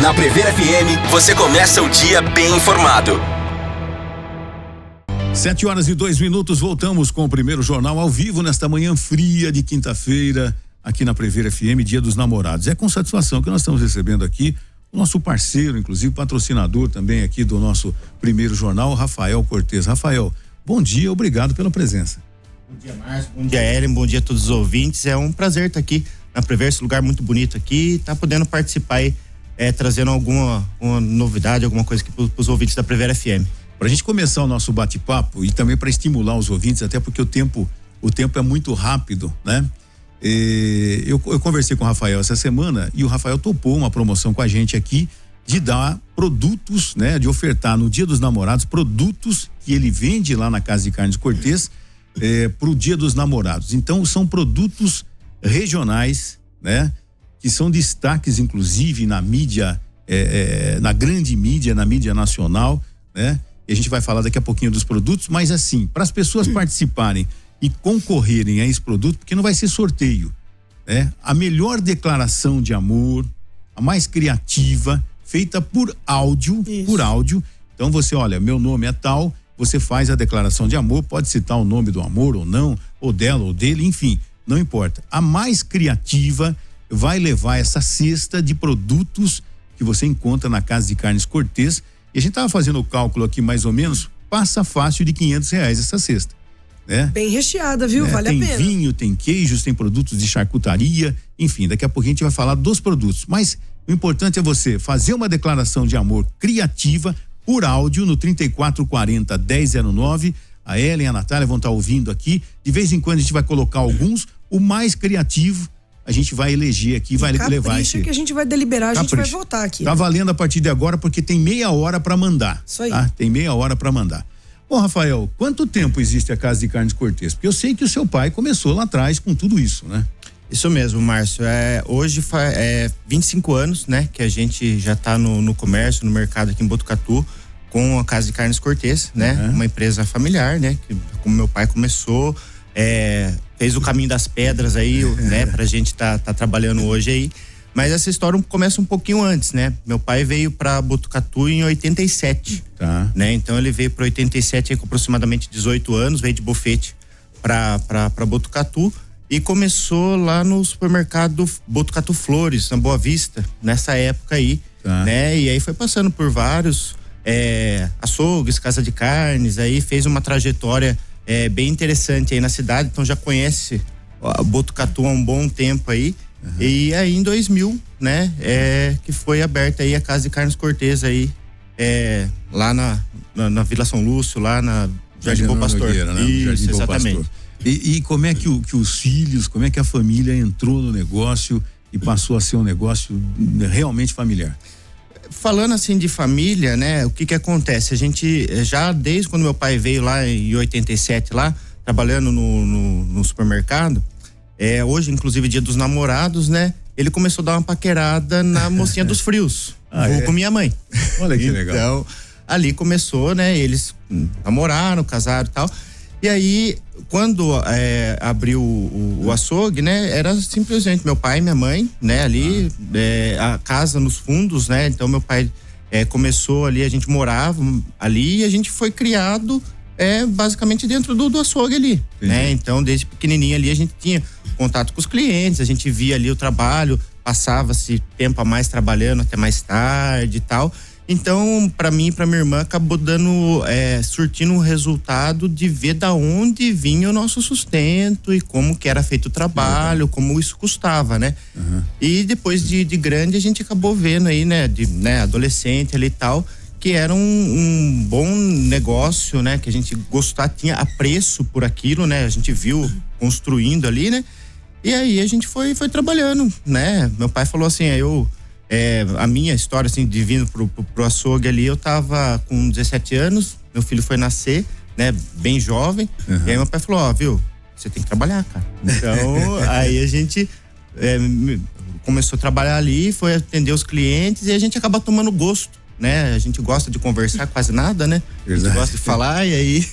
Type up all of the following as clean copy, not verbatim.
Na Prever FM, você começa o dia bem informado. 7h02, voltamos com o primeiro jornal ao vivo nesta manhã fria de quinta-feira, aqui na Prever FM, Dia dos Namorados. É com satisfação que nós estamos recebendo aqui o nosso parceiro, inclusive patrocinador também aqui do nosso primeiro jornal, Rafael Cortez. Rafael, bom dia, obrigado pela presença. Bom dia, Márcio, bom dia, Ellen, bom dia a todos os ouvintes. É um prazer estar aqui na Prever, esse lugar muito bonito aqui, tá podendo participar aí, trazendo uma novidade, alguma coisa aqui para os ouvintes da Prever FM. Para a gente começar o nosso bate-papo e também para estimular os ouvintes, até porque o tempo é muito rápido, né? Eu conversei com o Rafael essa semana e o Rafael topou uma promoção com a gente aqui de dar produtos, né? De ofertar no Dia dos Namorados produtos que ele vende lá na Casa de Carnes Cortez pro Dia dos Namorados. Então são produtos regionais, né? Que são destaques inclusive na mídia, na grande mídia, na mídia nacional, né? E a gente vai falar daqui a pouquinho dos produtos, mas assim, para as pessoas participarem e concorrerem a esse produto, porque não vai ser sorteio, né? A melhor declaração de amor, a mais criativa, feita por áudio. Então você, olha, meu nome é tal, você faz a declaração de amor, pode citar o nome do amor ou não, ou dela ou dele, enfim, não importa. A mais criativa vai levar essa cesta de produtos que você encontra na Casa de Carnes Cortez. E a gente tava fazendo o cálculo aqui mais ou menos, passa fácil de R$500 essa cesta, né? Bem recheada, viu? Vale a pena. Tem vinho, tem queijos, tem produtos de charcutaria, enfim, daqui a pouco a gente vai falar dos produtos, mas o importante é você fazer uma declaração de amor criativa por áudio no 3440-1009, a Ellen e a Natália vão estar ouvindo aqui, de vez em quando a gente vai colocar alguns, o mais criativo a gente vai eleger aqui, vai levar esse... que a gente vai deliberar, a gente vai votar aqui. Tá valendo a partir de agora porque tem meia hora para mandar. Isso aí. Tá? Tem meia hora para mandar. Bom, Rafael, quanto tempo existe a Casa de Carnes Cortez? Porque eu sei que o seu pai começou lá atrás com tudo isso, né? Isso mesmo, Márcio. Hoje faz 25 anos, né? Que a gente já tá no comércio, no mercado aqui em Botucatu, com a Casa de Carnes Cortez, né? Uma empresa familiar, né? Que como meu pai começou, fez o caminho das pedras aí, né? Pra gente tá trabalhando hoje aí. Mas essa história começa um pouquinho antes, né? Meu pai veio pra Botucatu em 87, né? Então ele veio pra 87 aí com aproximadamente 18 anos, veio de bufete pra Botucatu e começou lá no supermercado Botucatu Flores, na Boa Vista, nessa época aí, né? E aí foi passando por vários açougues, casa de carnes, aí fez uma trajetória bem interessante aí na cidade, então já conhece Botucatu há um bom tempo aí. E aí em 2000, né, que foi aberta aí a Casa de Carnes Cortez aí, lá na Vila São Lúcio, lá na Jardim Bom Pastor. Nogueira, né? Isso, Jardim exatamente. Bom Pastor. E como é que os filhos, como é que a família entrou no negócio e passou a ser um negócio realmente familiar? Falando assim de família, né, o que acontece? A gente já desde quando meu pai veio lá em 87 lá, trabalhando no supermercado, hoje inclusive Dia dos Namorados, né, ele começou a dar uma paquerada na mocinha dos frios, com minha mãe. Olha que legal. Então, ali começou, né, eles namoraram, casaram e tal. E aí, quando abriu o açougue, né, era simplesmente meu pai e minha mãe, né, ali, a casa nos fundos, né, então meu pai começou ali, a gente morava ali e a gente foi criado basicamente dentro do açougue ali, né, então desde pequenininho ali a gente tinha contato com os clientes, a gente via ali o trabalho, passava-se tempo a mais trabalhando até mais tarde e tal. Então, para mim e para minha irmã, acabou surtindo um resultado de ver da onde vinha o nosso sustento e como que era feito o trabalho, como isso custava, né? E depois de grande, a gente acabou vendo aí, né? Adolescente ali e tal, que era um bom negócio, né? Que a gente tinha apreço por aquilo, né? A gente viu construindo ali, né? E aí a gente foi trabalhando, né? Meu pai falou assim, a minha história, assim, de vindo pro açougue ali, eu tava com 17 anos, meu filho foi nascer, né, bem jovem, e aí meu pai falou, viu, você tem que trabalhar, cara. Então, aí a gente começou a trabalhar ali, foi atender os clientes e a gente acaba tomando gosto, né, a gente gosta de conversar quase nada, né, a gente gosta de falar e aí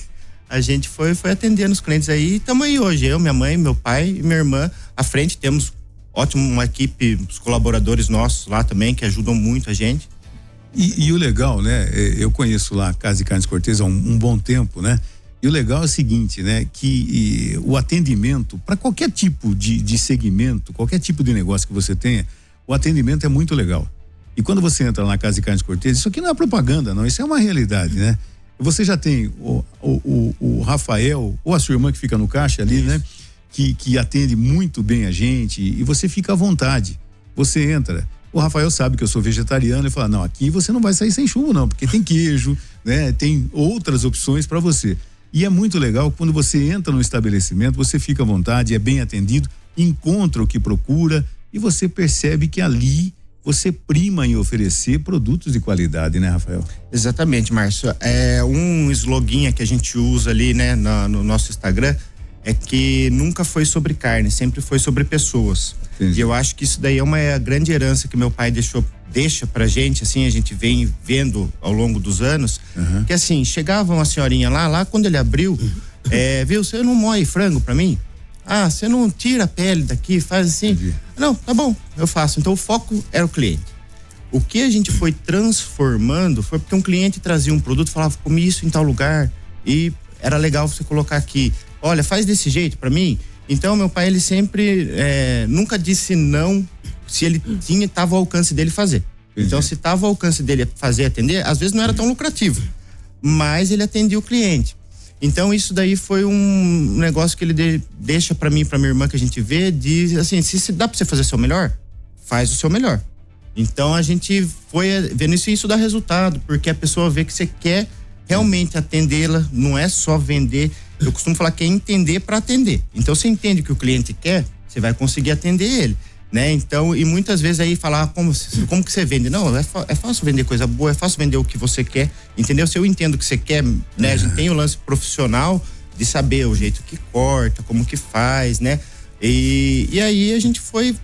a gente foi atendendo os clientes aí, e estamos aí hoje, eu, minha mãe, meu pai e minha irmã, à frente temos ótimo, uma equipe, os colaboradores nossos lá também, que ajudam muito a gente. E o legal, né? Eu conheço lá a Casa de Carnes Cortês há um bom tempo, né? E o legal é o seguinte, né? Que o atendimento, para qualquer tipo de segmento, qualquer tipo de negócio que você tenha, o atendimento é muito legal. E quando você entra na Casa de Carnes Cortês, isso aqui não é propaganda, não, isso é uma realidade, né? Você já tem o Rafael, ou a sua irmã que fica no caixa ali, né? Que atende muito bem a gente, e você fica à vontade. Você entra. O Rafael sabe que eu sou vegetariano e fala: não, aqui você não vai sair sem chumbo, não, porque tem queijo, né? Tem outras opções para você. E é muito legal quando você entra no estabelecimento, você fica à vontade, é bem atendido, encontra o que procura e você percebe que ali você prima em oferecer produtos de qualidade, né, Rafael? Exatamente, Márcio. É um slogan que a gente usa ali, né, no nosso Instagram, é que nunca foi sobre carne, sempre foi sobre pessoas. Entendi. E eu acho que isso daí é uma grande herança que meu pai deixa pra gente, assim, a gente vem vendo ao longo dos anos, que assim, chegava uma senhorinha lá quando ele abriu, viu, você não moe frango pra mim? Ah, você não tira a pele daqui, faz assim? Entendi. Não, tá bom, eu faço. Então o foco era o cliente. O que a gente foi transformando foi porque um cliente trazia um produto, falava: comi isso em tal lugar e era legal você colocar aqui. Olha, faz desse jeito pra mim. Então meu pai, ele sempre nunca disse não se ele tava ao alcance dele fazer. Entendi. Então se tava ao alcance dele fazer, atender, às vezes não era tão lucrativo, mas ele atendia o cliente. Então isso daí foi um negócio que ele deixa pra mim e pra minha irmã, que a gente vê, diz assim: se dá pra você fazer o seu melhor, faz o seu melhor. Então a gente foi vendo isso, e isso dá resultado, porque a pessoa vê que você quer realmente atendê-la, não é só vender. Eu costumo falar que é entender para atender. Então você entende o que o cliente quer, você vai conseguir atender ele, né? Então, e muitas vezes aí falar como que você vende? Não, é fácil vender coisa boa, é fácil vender o que você quer, entendeu? Se eu entendo o que você quer, né? A gente tem o lance profissional de saber o jeito que corta, como que faz, né? E aí a gente foi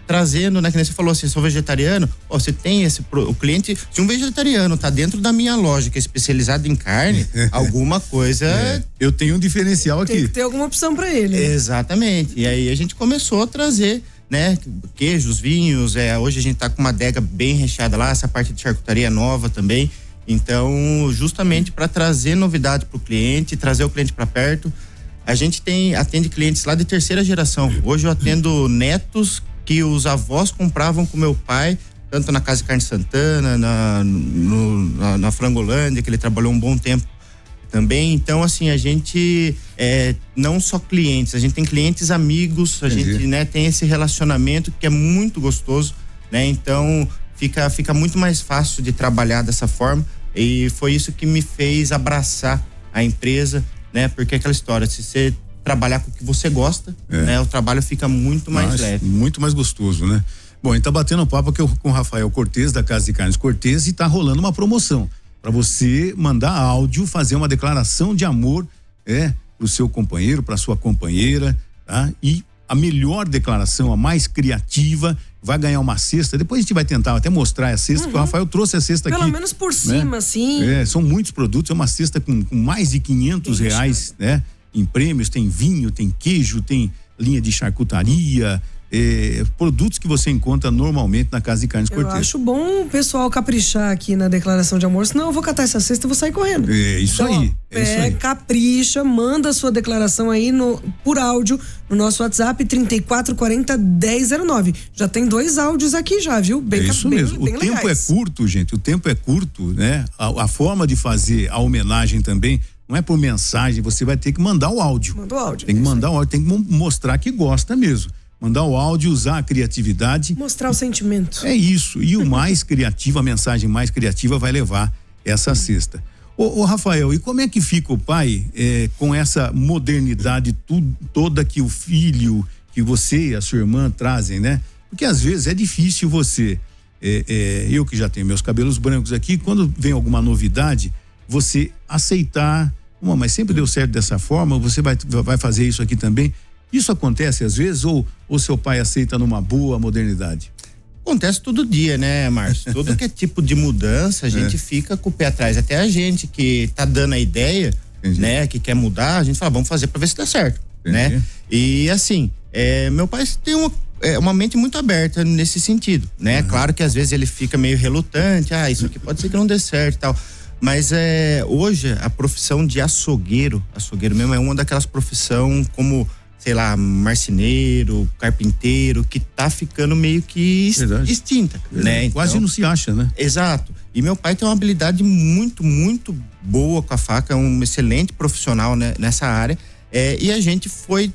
trazendo, né? Que nem você falou assim: sou vegetariano, você tem o cliente, se um vegetariano tá dentro da minha loja, que é especializado em carne, alguma coisa... Eu tenho um diferencial aqui. Tem que ter alguma opção para ele. Exatamente. E aí a gente começou a trazer, né? Queijos, vinhos, hoje a gente tá com uma adega bem recheada lá, essa parte de charcutaria nova também. Então, justamente para trazer novidade pro cliente, trazer o cliente para perto. A gente atende clientes lá de terceira geração. Hoje eu atendo netos que os avós compravam com meu pai, tanto na Casa de Carne Santana, na Frangolândia, que ele trabalhou um bom tempo também. Então, assim, a gente não só clientes, a gente tem clientes amigos, a gente, né, tem esse relacionamento que é muito gostoso, né? Então, fica muito mais fácil de trabalhar dessa forma, e foi isso que me fez abraçar a empresa, né? Porque é aquela história, se você trabalhar com o que você gosta, né? O trabalho fica muito mais leve. Muito mais gostoso, né? Bom, a gente tá batendo um papo aqui com o Rafael Cortês, da Casa de Carnes Cortês, e tá rolando uma promoção para você mandar áudio, fazer uma declaração de amor pro seu companheiro, pra sua companheira, tá? E a melhor declaração, a mais criativa, vai ganhar uma cesta. Depois a gente vai tentar até mostrar a cesta, porque o Rafael trouxe a cesta aqui. Pelo menos por cima, assim. São muitos produtos, é uma cesta com mais de R$500, né? Em prêmios, tem vinho, tem queijo, tem linha de charcutaria, produtos que você encontra normalmente na Casa de Carnes Cortês. Eu acho bom o pessoal caprichar aqui na declaração de amor, senão eu vou catar essa cesta e vou sair correndo. Isso aí. Capricha, manda a sua declaração aí por áudio no nosso WhatsApp 3440-1009. Já tem 2 áudios aqui já, viu? Isso mesmo. Bem o tempo legais. é curto, gente. O tempo é curto, né? A forma de fazer a homenagem também não é por mensagem, você vai ter que mandar o áudio. Manda o áudio. Tem que mandar o áudio, tem que mostrar que gosta mesmo. Mandar o áudio, usar a criatividade. Mostrar o sentimento. É isso. E o mais criativo, a mensagem mais criativa vai levar essa cesta. Ô Rafael, e como é que fica o pai com essa modernidade toda que o filho, que você e a sua irmã trazem, né? Porque às vezes é difícil você, eu que já tenho meus cabelos brancos aqui, quando vem alguma novidade, você aceitar, mas sempre deu certo dessa forma, você vai fazer isso aqui também. Isso acontece às vezes, ou seu pai aceita numa boa modernidade? Acontece todo dia, né, Márcio? Todo que é tipo de mudança, a gente fica com o pé atrás. Até a gente que tá dando a ideia, né, que quer mudar, a gente fala, vamos fazer pra ver se dá certo, né? E assim, meu pai tem uma mente muito aberta nesse sentido, né? Claro que às vezes ele fica meio relutante, isso aqui pode ser que não dê certo e tal. Mas hoje a profissão de açougueiro mesmo é uma daquelas profissões como, sei lá, marceneiro, carpinteiro, que tá ficando meio que extinta, né? Então, quase não se acha, né? Exato. E meu pai tem uma habilidade muito, muito boa com a faca, é um excelente profissional, né, nessa área. E a gente foi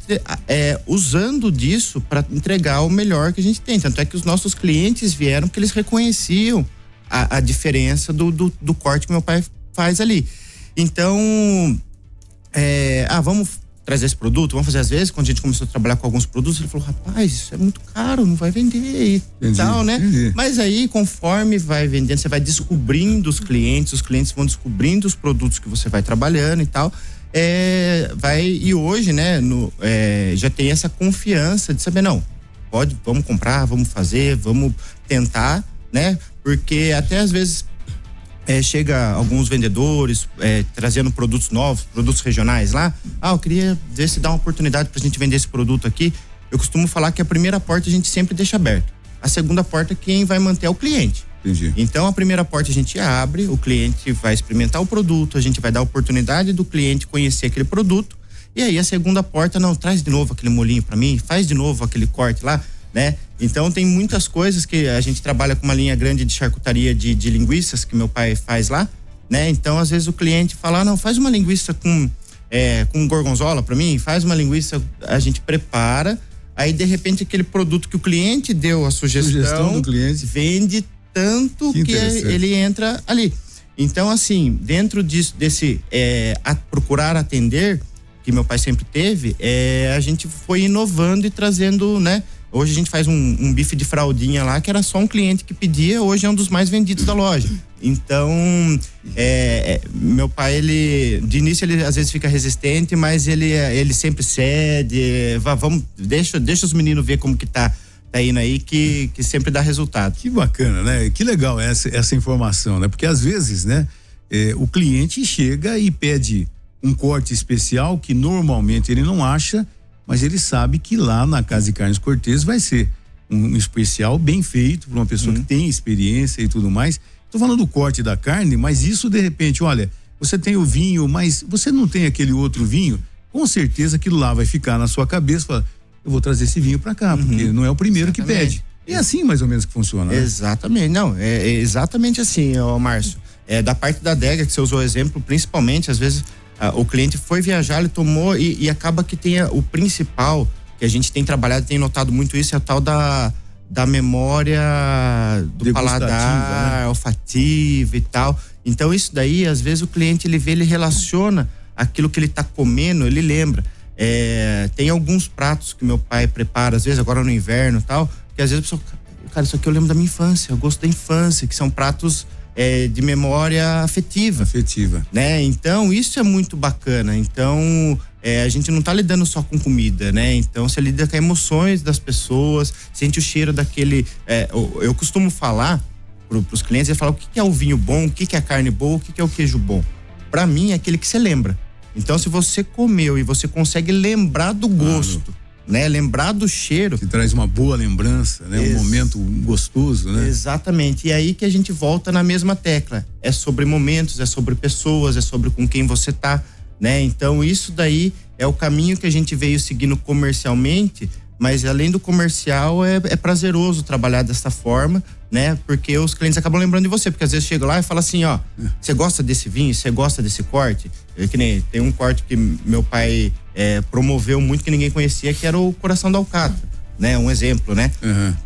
usando disso para entregar o melhor que a gente tem. Tanto é que os nossos clientes vieram porque eles reconheciam a diferença do corte que meu pai faz ali. Então, vamos trazer esse produto, vamos fazer. Às vezes, quando a gente começou a trabalhar com alguns produtos, ele falou, rapaz, isso é muito caro, não vai vender e tal, né? Entendi. Mas aí, conforme vai vendendo, você vai descobrindo os clientes vão descobrindo os produtos que você vai trabalhando e tal. E hoje, né, já tem essa confiança de saber, vamos comprar, vamos fazer, vamos tentar, né? Porque até às vezes chega alguns vendedores trazendo produtos novos, produtos regionais lá. Eu queria ver se dá uma oportunidade pra gente vender esse produto aqui. Eu costumo falar que a primeira porta a gente sempre deixa aberta. A segunda porta quem vai manter é o cliente. Entendi. Então a primeira porta a gente abre, o cliente vai experimentar o produto, a gente vai dar a oportunidade do cliente conhecer aquele produto. E aí a segunda porta, traz de novo aquele molinho pra mim, faz de novo aquele corte lá, né? Então tem muitas coisas que a gente trabalha com uma linha grande de charcutaria de linguiças que meu pai faz lá, né? Então às vezes o cliente fala, faz uma linguiça com gorgonzola pra mim, faz uma linguiça, a gente prepara, aí de repente aquele produto que o cliente deu a sugestão do cliente vende tanto que ele entra ali. Então assim, dentro desse procurar atender que meu pai sempre teve, a gente foi inovando e trazendo, né? Hoje a gente faz um bife de fraldinha lá, que era só um cliente que pedia, hoje é um dos mais vendidos da loja. Então, meu pai, de início ele às vezes fica resistente, mas ele sempre cede, deixa os meninos ver como que tá indo aí, que sempre dá resultado. Que bacana, né? Que legal essa informação, né? Porque às vezes, né, o cliente chega e pede um corte especial que normalmente ele não acha, mas ele sabe que lá na Casa de Carnes Cortês vai ser um especial bem feito por uma pessoa que tem experiência e tudo mais. Tô falando do corte da carne, mas isso de repente, olha, você tem o vinho, mas você não tem aquele outro vinho, com certeza aquilo lá vai ficar na sua cabeça, fala, eu vou trazer esse vinho pra cá, porque não é o primeiro que pede. É assim mais ou menos que funciona, né? Exatamente, é exatamente assim, Márcio. Da parte da adega que você usou o exemplo, principalmente, às vezes o cliente foi viajar, ele tomou e acaba que tem o principal que a gente tem trabalhado, tem notado muito isso, é a tal da memória do paladar, né? Olfativa e tal. Então isso daí, às vezes o cliente ele relaciona aquilo que ele tá comendo, ele lembra. Tem alguns pratos que meu pai prepara, às vezes agora no inverno e tal, que às vezes a pessoa, cara, isso aqui eu lembro da minha infância, eu gosto da infância, que são pratos de memória afetiva, né? Então isso é muito bacana. Então a gente não tá lidando só com comida, né? Então você lida com emoções das pessoas, sente o cheiro daquele. Eu costumo falar pros clientes, eu falo o que é o vinho bom, o que é a carne boa, o que é o queijo bom. Pra mim é aquele que você lembra. Então se você comeu e você consegue lembrar do gosto, né? Lembrar do cheiro. Que traz uma boa lembrança, né? Um momento gostoso, né? Exatamente. E aí que a gente volta na mesma tecla. É sobre momentos, é sobre pessoas, é sobre com quem você tá, né? Então isso daí é o caminho que a gente veio seguindo comercialmente, mas além do comercial é prazeroso trabalhar dessa forma, né? Porque os clientes acabam lembrando de você, porque às vezes chega lá e fala assim, você gosta desse vinho, você gosta desse corte? Que nem tem um corte que meu pai promoveu muito que ninguém conhecia, que era o coração da alcatra, né? Um exemplo, né?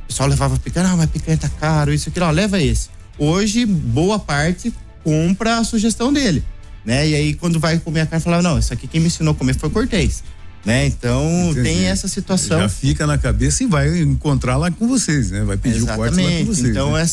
O pessoal levava picanha, mas picanha tá caro, isso aqui, leva esse. Hoje, boa parte compra a sugestão dele, né? E aí quando vai comer a carne, fala, não, isso aqui quem me ensinou a comer foi Cortês, né? Então tem essa situação. Já fica na cabeça e vai encontrar lá com vocês, né? Vai pedir o corte lá com vocês. Então né?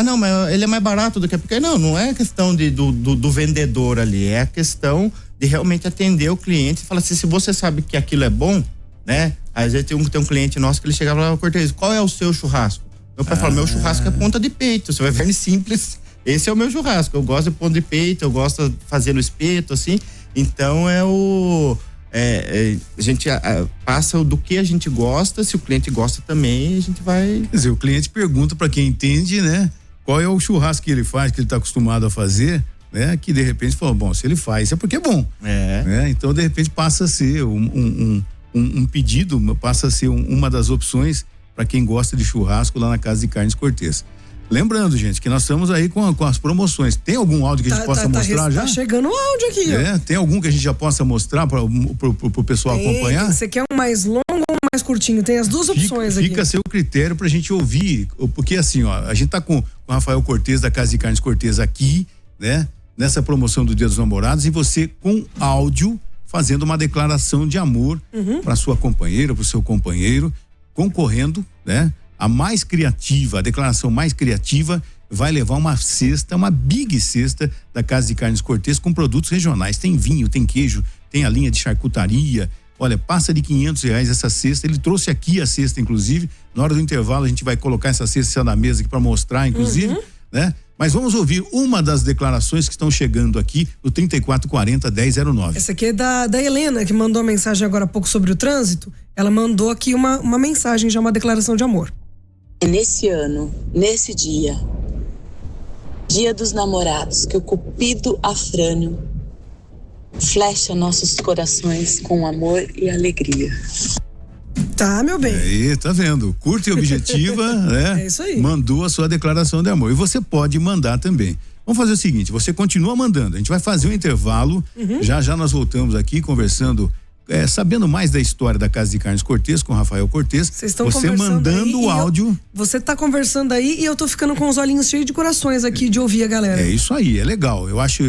não, mas ele é mais barato do que a picanha. Não é questão do vendedor ali, é a questão de realmente atender o cliente e falar assim, se você sabe que aquilo é bom, né? Às vezes tem um cliente nosso que ele chegava lá, Cortês, qual é o seu churrasco? Meu pai fala, meu churrasco é ponta de peito, você vai ver simples, esse é o meu churrasco, eu gosto de ponta de peito, eu gosto de fazer no espeto, assim, então a gente passa do que a gente gosta, se o cliente gosta também, a gente vai... Quer dizer, o cliente pergunta para quem entende, né? Qual é o churrasco que ele faz, que ele está acostumado a fazer, né? Que de repente fala, bom, se ele faz, é porque é bom. Né? Então, de repente, passa a ser um pedido, passa a ser uma das opções para quem gosta de churrasco lá na Casa de Carnes Cortês. Lembrando, gente, que nós estamos aí com as promoções. Tem algum áudio que a gente possa mostrar já? Tá chegando o áudio aqui, ó. Tem algum que a gente já possa mostrar para pro pessoal acompanhar? Você quer um mais longo ou um mais curtinho? Tem as duas opções aqui. Fica a seu critério pra gente ouvir, porque assim, ó, a gente tá com o Rafael Cortês da Casa de Carnes Cortês aqui, né? Nessa promoção do Dia dos Namorados, e você com áudio fazendo uma declaração de amor para sua companheira, para o seu companheiro, concorrendo, né? A mais criativa, a declaração mais criativa vai levar uma cesta, uma big cesta da Casa de Carnes Cortês com produtos regionais. Tem vinho, tem queijo, tem a linha de charcutaria. Olha, passa de R$500 essa cesta. Ele trouxe aqui a cesta, inclusive. Na hora do intervalo a gente vai colocar essa cesta na mesa aqui para mostrar, inclusive, né? Mas vamos ouvir uma das declarações que estão chegando aqui no 3440-1009. Essa aqui é da Helena, que mandou uma mensagem agora há pouco sobre o trânsito. Ela mandou aqui uma mensagem, já uma declaração de amor. Nesse ano, nesse dia dos namorados, que o Cupido Afrânio flecha nossos corações com amor e alegria. Tá, meu bem. Aí, tá vendo? Curta e objetiva, né? É isso aí. Mandou a sua declaração de amor. E você pode mandar também. Vamos fazer o seguinte, você continua mandando. A gente vai fazer um intervalo. Já nós voltamos aqui conversando, sabendo mais da história da Casa de Carnes Cortês com o Rafael Cortês. Vocês estão você mandando o áudio. Você tá conversando aí e eu tô ficando com os olhinhos cheios de corações aqui de ouvir a galera. É isso aí, é legal. Eu acho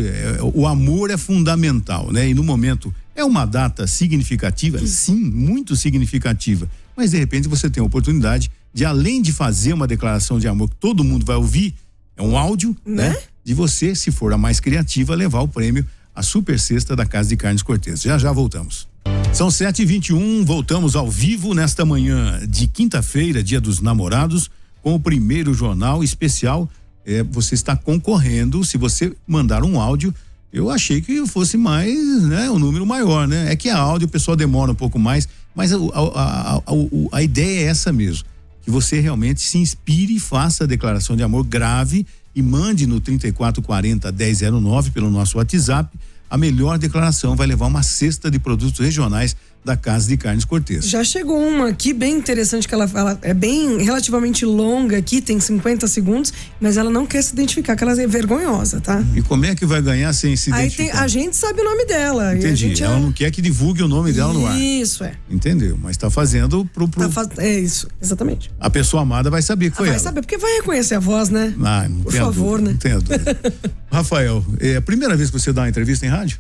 o amor é fundamental, né? E no momento é uma data significativa, sim, muito significativa. Mas de repente você tem a oportunidade de, além de fazer uma declaração de amor que todo mundo vai ouvir, é um áudio, né? De você, se for a mais criativa, levar o prêmio, a super cesta da Casa de Carnes Cortês. Já voltamos. São 7h21, voltamos ao vivo nesta manhã de quinta-feira, Dia dos Namorados, com o primeiro jornal especial. Você está concorrendo, se você mandar um áudio, eu achei que fosse mais, né, um número maior, né? É que a áudio o pessoal demora um pouco mais, mas a ideia é essa mesmo, que você realmente se inspire e faça a declaração de amor, grave e mande no 3440-1009 pelo nosso WhatsApp. A melhor declaração vai levar uma cesta de produtos regionais da Casa de Carnes Cortês. Já chegou uma aqui bem interessante, que ela é bem relativamente longa aqui, tem 50 segundos, mas ela não quer se identificar, que ela é vergonhosa, tá? E como é que vai ganhar sem se identificar? A gente sabe o nome dela. Entendi, ela não quer que divulgue o nome dela no ar. Isso, Entendeu, mas tá fazendo é isso, exatamente. A pessoa amada vai saber que foi ela. Vai saber, porque vai reconhecer a voz, né? Não Por favor, dúvida, né? Não tenho dúvida. Rafael, é a primeira vez que você dá uma entrevista em rádio?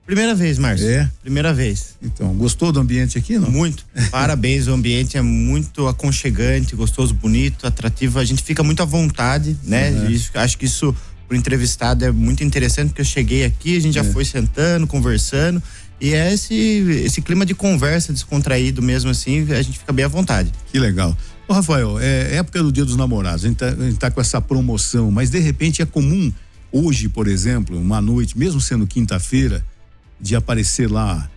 Primeira vez, Márcio. Primeira vez. Então, gostou do ambiente aqui, não? Muito. Parabéns, o ambiente é muito aconchegante, gostoso, bonito, atrativo. A gente fica muito à vontade, né? Acho que isso, pro entrevistado, é muito interessante, porque eu cheguei aqui, a gente já foi sentando, conversando, e é esse clima de conversa descontraído mesmo assim, a gente fica bem à vontade. Que legal. Ô, Rafael, é época do Dia dos Namorados, a gente tá com essa promoção, mas de repente é comum hoje, por exemplo, uma noite, mesmo sendo quinta-feira, de aparecer lá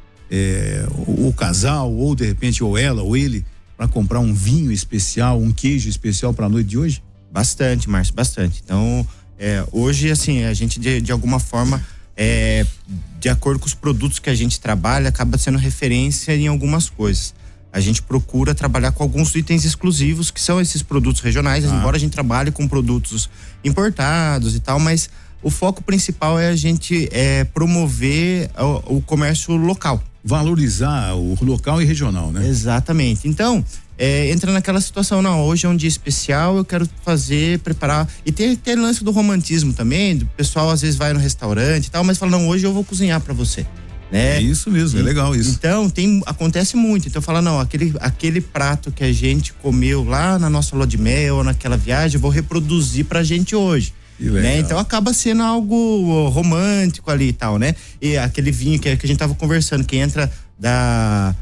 o casal, ou de repente ou ela ou ele, para comprar um vinho especial, um queijo especial para a noite de hoje? Bastante, Márcio, bastante. Então, hoje, assim, a gente de alguma forma, de acordo com os produtos que a gente trabalha, acaba sendo referência em algumas coisas. A gente procura trabalhar com alguns itens exclusivos, que são esses produtos regionais, embora a gente trabalhe com produtos importados e tal, mas o foco principal é a gente promover o comércio local. Valorizar o local e regional, né? Exatamente. Então, entra naquela situação, não, hoje é um dia especial, eu quero preparar, e tem aquele lance do romantismo também, o pessoal às vezes vai no restaurante e tal, mas fala, não, hoje eu vou cozinhar para você. Né? É isso mesmo, é legal isso. Então, acontece muito. Então, fala, não, aquele prato que a gente comeu lá na nossa lua de mel, ou naquela viagem, eu vou reproduzir pra gente hoje. Né? Então acaba sendo algo romântico ali e tal, né? E aquele vinho que a gente tava conversando, que entra da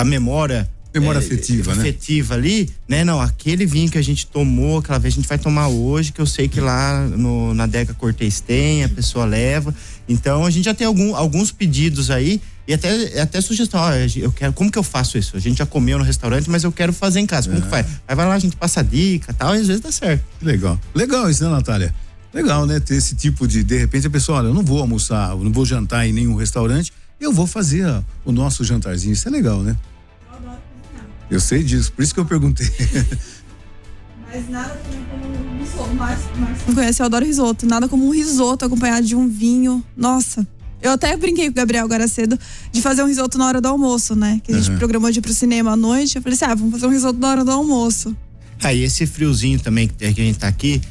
memória afetiva, né? Afetiva ali, né? Não, aquele vinho que a gente tomou aquela vez, a gente vai tomar hoje, que eu sei que lá na Adega Cortês tem, a pessoa leva. Então a gente já tem alguns pedidos aí E até sugestão, eu quero, como que eu faço isso? A gente já comeu no restaurante, mas eu quero fazer em casa. Como que faz? Aí vai lá, a gente passa dica e tal, e às vezes dá certo. Legal. Legal isso, né, Natália? Legal, né? Ter esse tipo de repente a pessoa, olha, eu não vou almoçar, eu não vou jantar em nenhum restaurante, eu vou fazer o nosso jantarzinho. Isso é legal, né? Eu adoro cozinhar. Eu sei disso, por isso que eu perguntei. Mas nada também como um risoto. Mas não conhece, eu adoro risoto. Nada como um risoto acompanhado de um vinho. Nossa. Eu até brinquei com o Gabriel agora cedo de fazer um risoto na hora do almoço, né? Que a gente programou de ir pro cinema à noite. Eu falei assim, vamos fazer um risoto na hora do almoço. E esse friozinho também que a gente tá aqui,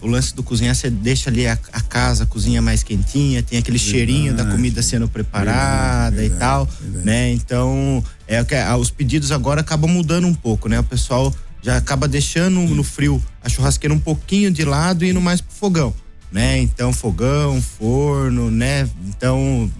o lance do cozinhar, você deixa ali a casa, a cozinha mais quentinha, tem aquele cheirinho da comida sendo preparada e tal, né? Então, os pedidos agora acabam mudando um pouco, né? O pessoal já acaba deixando no frio a churrasqueira um pouquinho de lado e indo mais pro fogão, né? Então, fogão, forno, né? Então,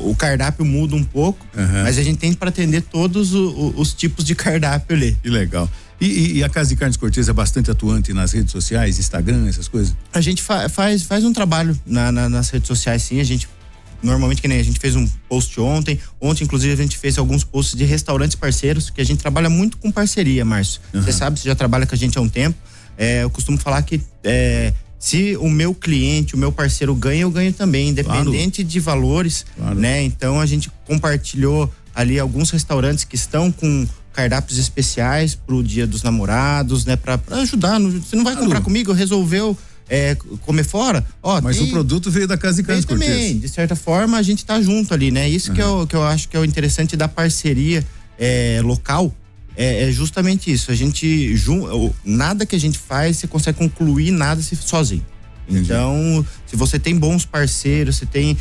o cardápio muda um pouco, mas a gente tem para atender todos os tipos de cardápio ali. Que legal. E a Casa de Carnes Cortês é bastante atuante nas redes sociais, Instagram, essas coisas? A gente faz um trabalho nas redes sociais, sim. A gente, normalmente, que nem a gente fez um post ontem, inclusive a gente fez alguns posts de restaurantes parceiros, que a gente trabalha muito com parceria, Márcio. Você sabe, você já trabalha com a gente há um tempo. Eu costumo falar que se o meu cliente, o meu parceiro ganha, eu ganho também, independente de valores, né? Então a gente compartilhou ali alguns restaurantes que estão com cardápios especiais pro Dia dos Namorados, né? Pra ajudar. Você não vai comprar comigo, resolveu comer fora? Mas o produto veio da Casa de Carnes Cortês. Também, de certa forma, a gente tá junto ali, né? Isso que eu acho que é o interessante da parceria local. É justamente isso. A gente, nada que a gente faz, você consegue concluir nada sozinho. Entendi. Então, se você tem bons parceiros, você tem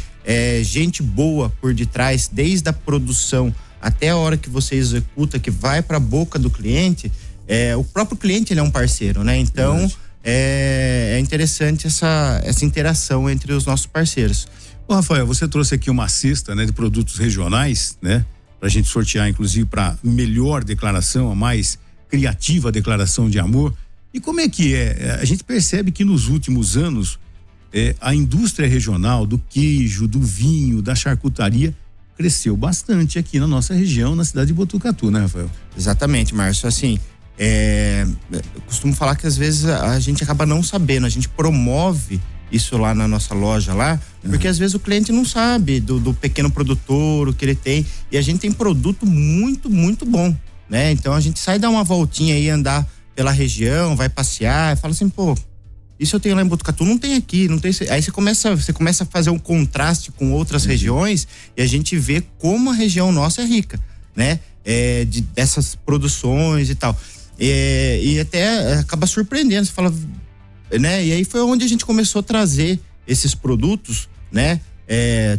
gente boa por detrás, desde a produção até a hora que você executa, que vai para a boca do cliente, o próprio cliente ele é um parceiro, né? Então, é interessante essa interação entre os nossos parceiros. Ô, Rafael, você trouxe aqui uma cesta, né, de produtos regionais, né? Pra gente sortear, inclusive, para melhor declaração, a mais criativa declaração de amor. E como é que é? A gente percebe que nos últimos anos, a indústria regional do queijo, do vinho, da charcutaria, cresceu bastante aqui na nossa região, na cidade de Botucatu, né, Rafael? Exatamente, Márcio. Assim, eu costumo falar que às vezes a gente acaba não sabendo, a gente promove isso lá na nossa loja lá, porque às vezes o cliente não sabe do pequeno produtor, o que ele tem, e a gente tem produto muito, muito bom, né? Então a gente sai dar uma voltinha aí, andar pela região, vai passear, e fala assim, pô, isso eu tenho lá em Botucatu, não tem aqui, não tem. Aí você começa a fazer um contraste com outras regiões e a gente vê como a região nossa é rica, né? Dessas produções e tal. E até acaba surpreendendo, você fala, né? E aí foi onde a gente começou a trazer esses produtos, né?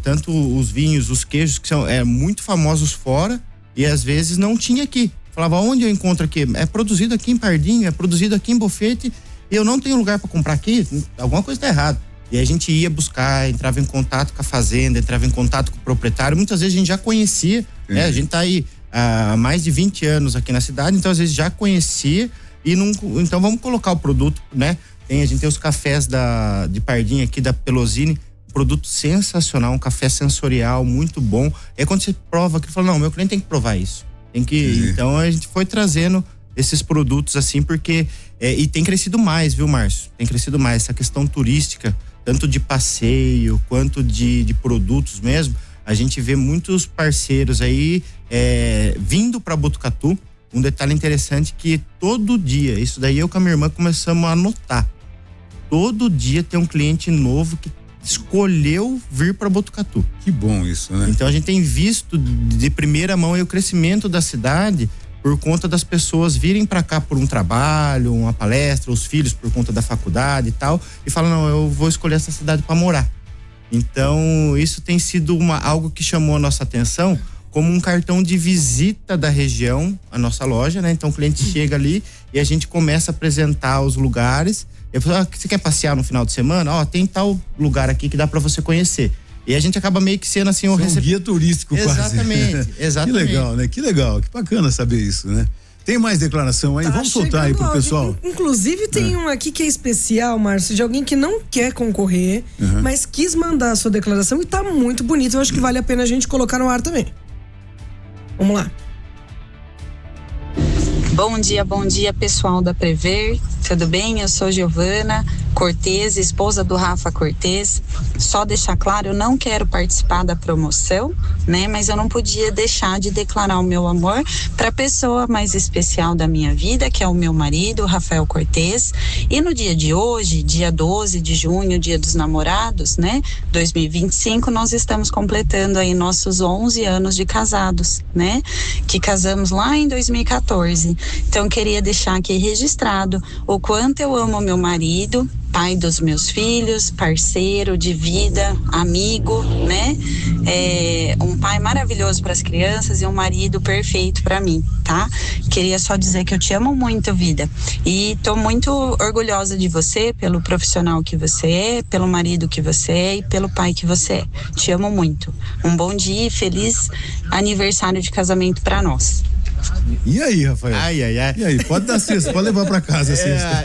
Tanto os vinhos, os queijos, que são muito famosos fora e às vezes não tinha aqui. Falava, onde eu encontro aqui? É produzido aqui em Pardinho, é produzido aqui em Bofete, e eu não tenho lugar para comprar aqui, alguma coisa tá errada. E a gente ia buscar, entrava em contato com a fazenda, entrava em contato com o proprietário, muitas vezes a gente já conhecia, né? A gente tá aí há mais de 20 anos aqui na cidade, então às vezes já conhecia e não, então vamos colocar o produto, né? A gente tem os cafés de Pardinho aqui, da Pelosini, produto sensacional, um café sensorial muito bom. É quando você prova, que fala, não, meu cliente tem que provar isso. Então a gente foi trazendo esses produtos assim, porque e tem crescido mais, viu, Márcio? Tem crescido mais essa questão turística, tanto de passeio quanto de produtos mesmo. A gente vê muitos parceiros aí vindo para Botucatu. Um detalhe interessante que todo dia, isso daí eu com a minha irmã começamos a anotar. Todo dia tem um cliente novo que escolheu vir para Botucatu. Que bom isso, né? Então a gente tem visto de primeira mão aí o crescimento da cidade por conta das pessoas virem para cá por um trabalho, uma palestra, os filhos por conta da faculdade e tal, e falam, não, eu vou escolher essa cidade para morar. Então isso tem sido algo que chamou a nossa atenção como um cartão de visita da região, a nossa loja, né? Então o cliente chega ali e a gente começa a apresentar os lugares. Eu falo, você quer passear no final de semana? Tem tal lugar aqui que dá para você conhecer. E a gente acaba meio que sendo assim um guia turístico. Exatamente, quase. Exatamente. Que legal, né? Que legal, que bacana saber isso, né? Tem mais declaração aí? Vamos soltar aí pro pessoal. Inclusive tem um aqui que é especial, Márcio, de alguém que não quer concorrer, mas quis mandar a sua declaração e tá muito bonito. Eu acho que vale a pena a gente colocar no ar também. Vamos lá. Bom dia, pessoal da Prever. Tudo bem? Eu sou Giovana Cortez, esposa do Rafa Cortez. Só deixar claro, eu não quero participar da promoção, né? Mas eu não podia deixar de declarar o meu amor para a pessoa mais especial da minha vida, que é o meu marido, Rafael Cortez. E no dia de hoje, dia 12 de junho, dia dos namorados, né? 2025, nós estamos completando aí nossos 11 anos de casados, né? Que casamos lá em 2014. Então, queria deixar aqui registrado o quanto eu amo meu marido, pai dos meus filhos, parceiro de vida, amigo, né? Um pai maravilhoso para as crianças e um marido perfeito para mim, tá? Queria só dizer que eu te amo muito, vida. E tô muito orgulhosa de você, pelo profissional que você é, pelo marido que você é e pelo pai que você é. Te amo muito. Um bom dia e feliz aniversário de casamento para nós. E aí, Rafael? Ai. E aí, pode dar cesta, pode levar pra casa a cesta.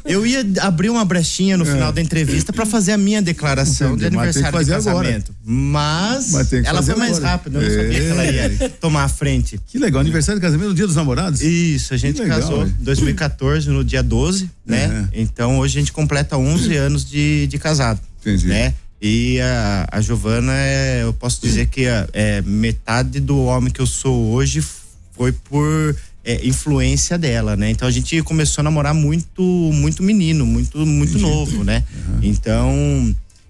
Eu ia abrir uma brechinha no final da entrevista pra fazer a minha declaração de aniversário de casamento. Mas ela foi mais rápida, eu não sabia que ela ia tomar a frente. Que legal, aniversário de casamento no Dia dos Namorados? Isso, a gente casou em 2014, no dia 12, né? Então hoje a gente completa 11 anos de casado. Entendi. Né? E a Giovana, eu posso dizer que metade do homem que eu sou hoje foi por influência dela, né? Então a gente começou a namorar muito menino, muito novo, né? Então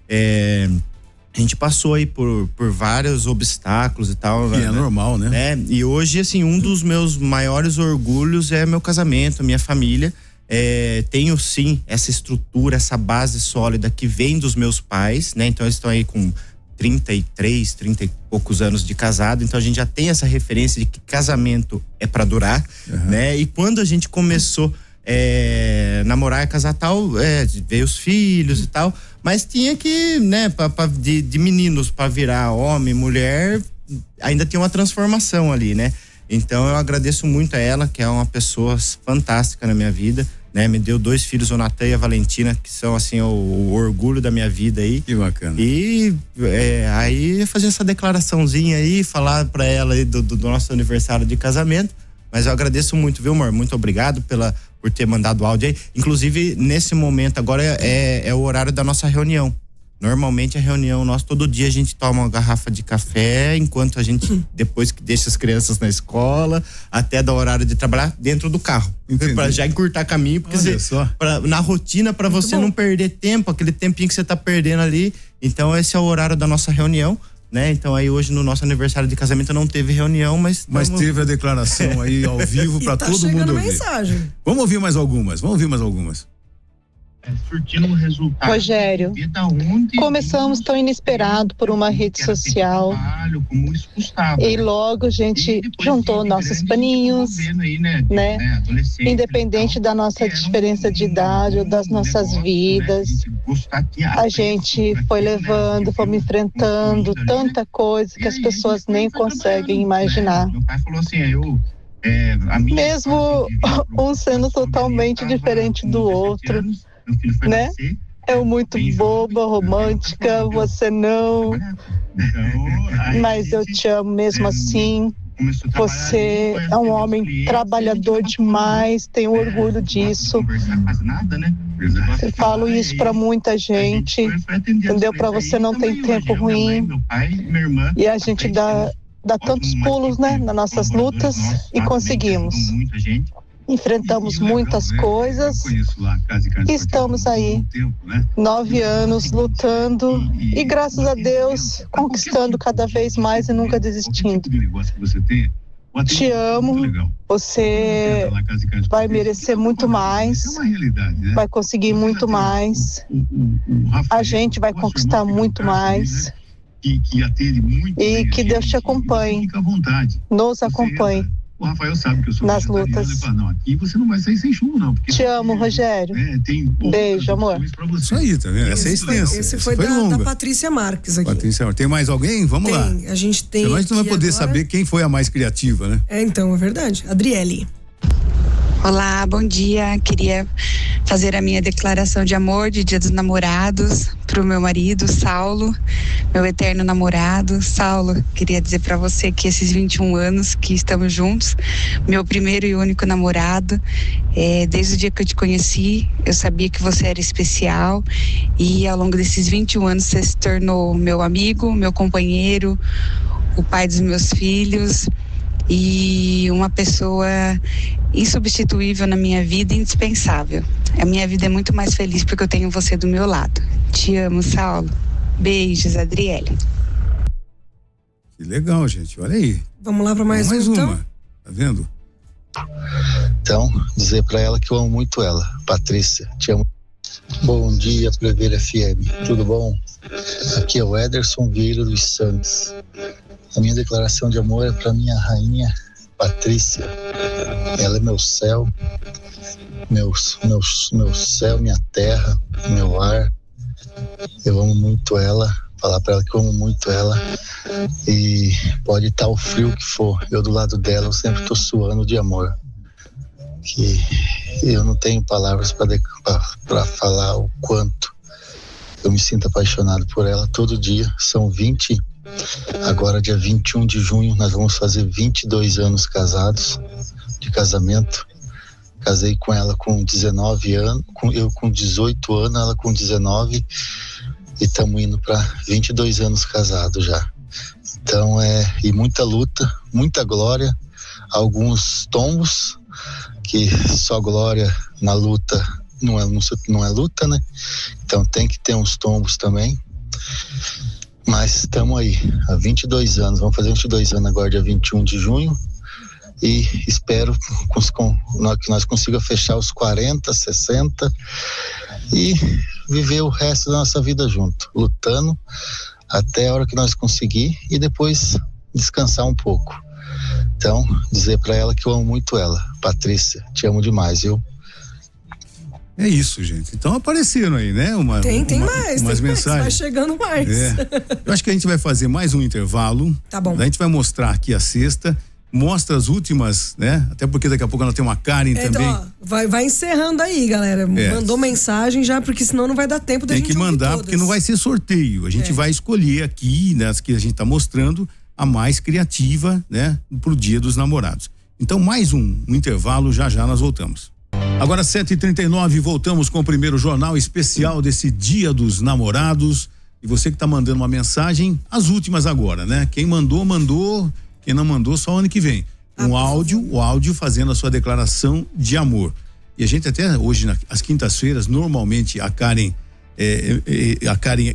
a gente passou aí por vários obstáculos e tal. E é normal, né? E hoje, assim, um dos meus maiores orgulhos é meu casamento, minha família. Tenho sim essa estrutura, essa base sólida que vem dos meus pais, né? Então eles estão aí com 30 e poucos anos de casado, então a gente já tem essa referência de que casamento é pra durar, né? E quando a gente começou namorar, casar tal, veio os filhos e tal, mas tinha que, né, de meninos pra virar homem, mulher, ainda tem uma transformação ali, né? Então eu agradeço muito a ela, que é uma pessoa fantástica na minha vida, né? Me deu 2 filhos, o Natan e a Valentina, que são assim o orgulho da minha vida aí. Que bacana. E aí fazer essa declaraçãozinha aí, falar pra ela aí do nosso aniversário de casamento, mas eu agradeço muito, viu, amor? Muito obrigado por ter mandado o áudio aí. Inclusive, nesse momento agora é o horário da nossa reunião. Normalmente a reunião nossa, todo dia a gente toma uma garrafa de café, enquanto a gente, depois que deixa as crianças na escola, até do horário de trabalhar dentro do carro. Pra já encurtar caminho, porque na rotina, pra você não perder tempo, aquele tempinho que você tá perdendo ali. Então esse é o horário da nossa reunião, né? Então aí hoje no nosso aniversário de casamento não teve reunião, mas teve a declaração aí ao vivo pra todo mundo ouvir. Mensagem. Vamos ouvir mais algumas. Surtindo um resultado. Rogério, começamos tão inesperado por uma rede social e logo a gente juntou nossos paninhos, né? Independente da nossa diferença de idade ou das nossas vidas, a gente foi levando, fomos enfrentando tanta coisa que as pessoas nem conseguem imaginar. Meu pai falou assim, mesmo um sendo totalmente diferente do outro, né? Eu muito boba, romântica, você não. Mas eu te amo mesmo assim. Você é um homem trabalhador demais, tenho orgulho disso. Eu falo isso pra muita gente, entendeu? Pra você não tem tempo ruim. E a gente dá tantos pulos, né? Nas nossas lutas e conseguimos. Enfrentamos muitas coisas e estamos aí 9 anos lutando e graças a Deus conquistando cada vez mais e nunca desistindo. Te amo, você vai merecer muito mais, vai conseguir muito mais, a gente vai conquistar muito mais. E que Deus te acompanhe, nos acompanhe. O Rafael sabe que eu sou nas lutas. Ele fala, não, aqui você não vai sair sem chumbo, não. Porque te amo, Rogério. Beijo, amor. Isso aí, tá vendo? Essa é extensa. Esse foi da Patrícia Marques aqui. Patrícia, tem mais alguém? Vamos lá. A gente tem. Senão a gente não vai poder saber quem foi a mais criativa, né? Então, é verdade. Adriele. Olá, bom dia. Queria fazer a minha declaração de amor de Dia dos Namorados pro meu marido, Saulo, meu eterno namorado. Saulo, queria dizer para você que esses 21 anos que estamos juntos, meu primeiro e único namorado, desde o dia que eu te conheci, eu sabia que você era especial e ao longo desses 21 anos você se tornou meu amigo, meu companheiro, o pai dos meus filhos e uma pessoa insubstituível na minha vida, indispensável. A minha vida é muito mais feliz porque eu tenho você do meu lado. Te amo, Saulo. Beijos, Adriele. Que legal, gente. Olha aí. Vamos lá para mais uma. Então? Tá vendo? Então, dizer para ela que eu amo muito ela. Patrícia, te amo. Bom dia, Prever FM. Tudo bom? Aqui é o Ederson Vieira dos Santos. A minha declaração de amor é para minha rainha Patrícia. Ela é meu céu, meu céu, minha terra, meu ar. Eu amo muito ela. Falar para ela que eu amo muito ela. E pode estar o frio que for, eu do lado dela, eu sempre estou suando de amor. Que eu não tenho palavras para falar o quanto eu me sinto apaixonado por ela todo dia. São 20. Agora, dia 21 de junho, nós vamos fazer 22 anos casados, de casamento. Casei com ela com 19 anos, eu com 18 anos, ela com 19, e estamos indo para 22 anos casados já. Então, e muita luta, muita glória, alguns tombos, que só glória na luta não é luta, né? Então tem que ter uns tombos também. Mas estamos aí, há 22 anos, vamos fazer 22 anos agora, dia 21 de junho, e espero que nós consigamos fechar os 40, 60 e viver o resto da nossa vida junto, lutando até a hora que nós conseguir e depois descansar um pouco. Então, dizer para ela que eu amo muito ela. Patrícia, te amo demais, viu? É isso, gente. Então apareceram aí, né? Tem mais, umas mensagens. Vai chegando mais. Eu acho que a gente vai fazer mais um intervalo. Tá bom. Daí a gente vai mostrar aqui a sexta, mostra as últimas, né? Até porque daqui a pouco ela tem uma Karen também. Então, ó, vai encerrando aí, galera. Mandou mensagem já, porque senão não vai dar tempo da gente ouvir todas. Tem que mandar, porque não vai ser sorteio. A gente vai escolher aqui, né? As que a gente tá mostrando, a mais criativa, né? Pro Dia dos Namorados. Então, mais um intervalo, já nós voltamos. Agora 7h39, voltamos com o primeiro jornal especial desse Dia dos Namorados. E você que tá mandando uma mensagem, as últimas agora, né? Quem mandou, quem não mandou, só ano que vem. O áudio fazendo a sua declaração de amor. E a gente até hoje, às quintas-feiras, normalmente a Karen,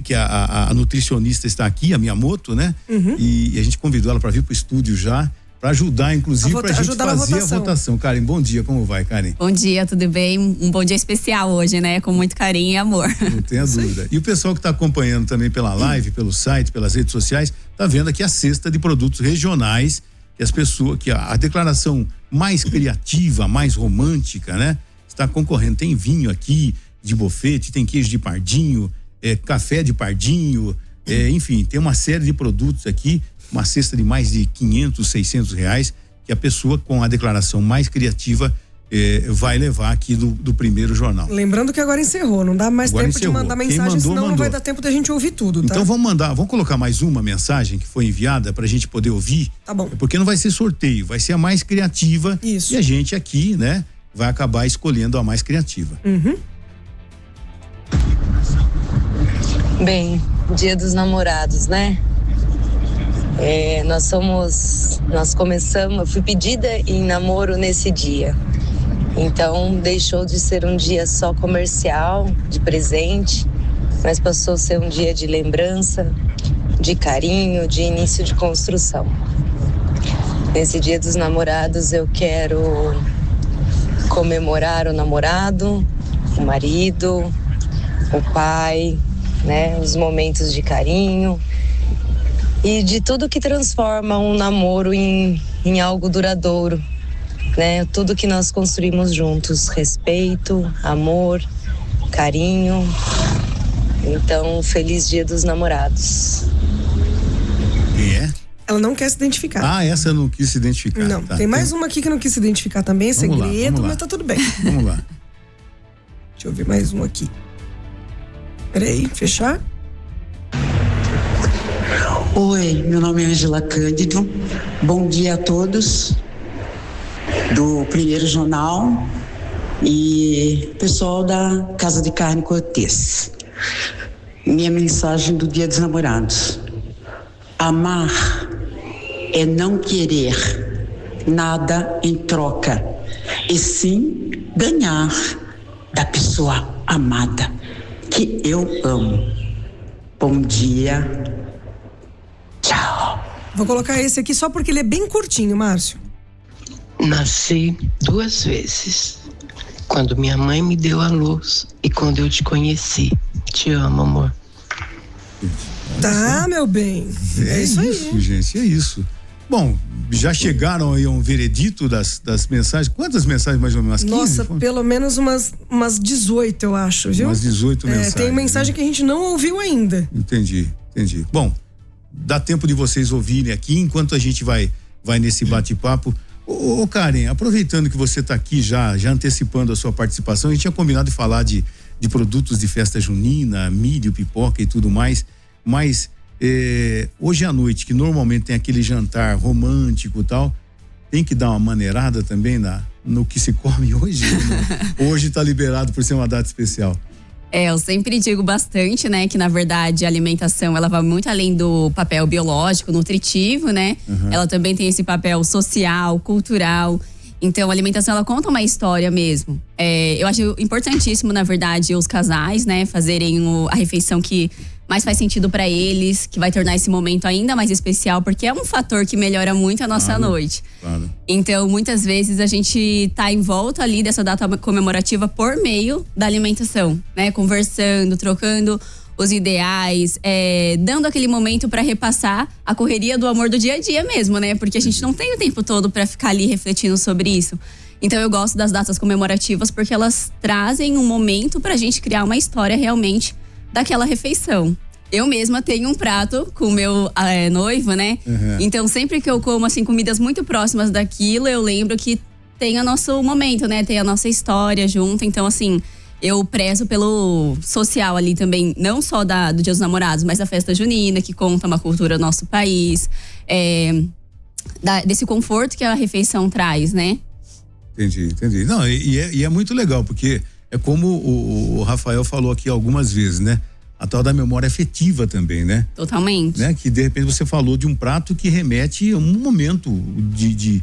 que a nutricionista está aqui, a Miyamoto, né? Uhum. E a gente convidou ela para vir pro estúdio já, para ajudar, inclusive, pra gente fazer a votação. Karen, bom dia, como vai, Karen? Bom dia, tudo bem? Um bom dia especial hoje, né? Com muito carinho e amor. Não tenha dúvida. E o pessoal que está acompanhando também pela live, pelo site, pelas redes sociais, tá vendo aqui a cesta de produtos regionais, que a declaração mais criativa, mais romântica, né? Está concorrendo. Tem vinho aqui de bofete, tem queijo de pardinho, café de pardinho, enfim, tem uma série de produtos aqui, uma cesta de mais de 500, 600 reais, que a pessoa com a declaração mais criativa vai levar aqui do primeiro jornal. Lembrando que agora encerrou, não dá mais tempo de mandar mensagem, senão não vai dar tempo da gente ouvir tudo, tá? Então vamos colocar mais uma mensagem que foi enviada pra gente poder ouvir. Tá bom. Porque não vai ser sorteio, vai ser a mais criativa. Isso. E a gente aqui, né, vai acabar escolhendo a mais criativa. Uhum. Bem, Dia dos Namorados, né? Nós começamos, eu fui pedida em namoro nesse dia. Então deixou de ser um dia só comercial, de presente, mas passou a ser um dia de lembrança, de carinho, de início de construção. Nesse Dia dos Namorados eu quero comemorar o namorado, o marido, o pai, né? Os momentos de carinho e de tudo que transforma um namoro em algo duradouro, né? Tudo que nós construímos juntos, respeito, amor, carinho. Então, feliz Dia dos Namorados. Quem é? Ela não quer se identificar. Ah, essa eu não quis se identificar. Não, tem mais uma aqui que não quis se identificar também, é segredo, mas tá tudo bem. Vamos lá. Deixa eu ver mais um aqui. Peraí, fechar? Oi, meu nome é Angela Cândido. Bom dia a todos do Primeiro Jornal e pessoal da Casa de Carne Cortês. Minha mensagem do Dia dos Namorados: amar é não querer nada em troca, e sim ganhar da pessoa amada, que eu amo. Bom dia. Tchau. Vou colocar esse aqui só porque ele é bem curtinho, Márcio. Nasci 2 vezes. Quando minha mãe me deu a luz e quando eu te conheci. Te amo, amor. Tá, meu bem. É isso aí. Gente, é isso. Bom, já chegaram aí a um veredito das mensagens? Quantas mensagens mais ou menos? 15? Nossa, pelo menos umas 18, eu acho, viu? Umas 18 mensagens. Tem mensagem que a gente não ouviu ainda. Entendi. Bom, dá tempo de vocês ouvirem aqui enquanto a gente vai nesse bate-papo. Ô Karen, aproveitando que você está aqui já antecipando a sua participação, a gente tinha combinado de falar de produtos de festa junina, milho, pipoca e tudo mais, mas hoje à noite, que normalmente tem aquele jantar romântico e tal, tem que dar uma maneirada também no que se come hoje. Hoje está liberado por ser uma data especial. Eu sempre digo bastante, né, que na verdade a alimentação, ela vai muito além do papel biológico, nutritivo, né? Uhum. Ela também tem esse papel social, cultural. Então, a alimentação, ela conta uma história mesmo. Eu acho importantíssimo, na verdade, os casais, né, fazerem a refeição que mais faz sentido para eles, que vai tornar esse momento ainda mais especial, porque é um fator que melhora muito a nossa noite. Claro. Então, muitas vezes a gente tá em volta ali dessa data comemorativa por meio da alimentação, né? Conversando, trocando os ideais, dando aquele momento para repassar a correria do amor do dia a dia mesmo, né? Porque a gente não tem o tempo todo para ficar ali refletindo sobre isso. Então eu gosto das datas comemorativas porque elas trazem um momento pra gente criar uma história realmente daquela refeição. Eu mesma tenho um prato com o meu noivo, né? Uhum. Então sempre que eu como assim comidas muito próximas daquilo, eu lembro que tem o nosso momento, né? Tem a nossa história junto. Então assim, eu prezo pelo social ali também, não só do Dia dos Namorados, mas da festa junina, que conta uma cultura do nosso país, desse conforto que a refeição traz, né? Entendi. Não, e é muito legal, porque é como o Rafael falou aqui algumas vezes, né? A tal da memória afetiva também, né? Totalmente. Né? Que de repente você falou de um prato que remete a um momento de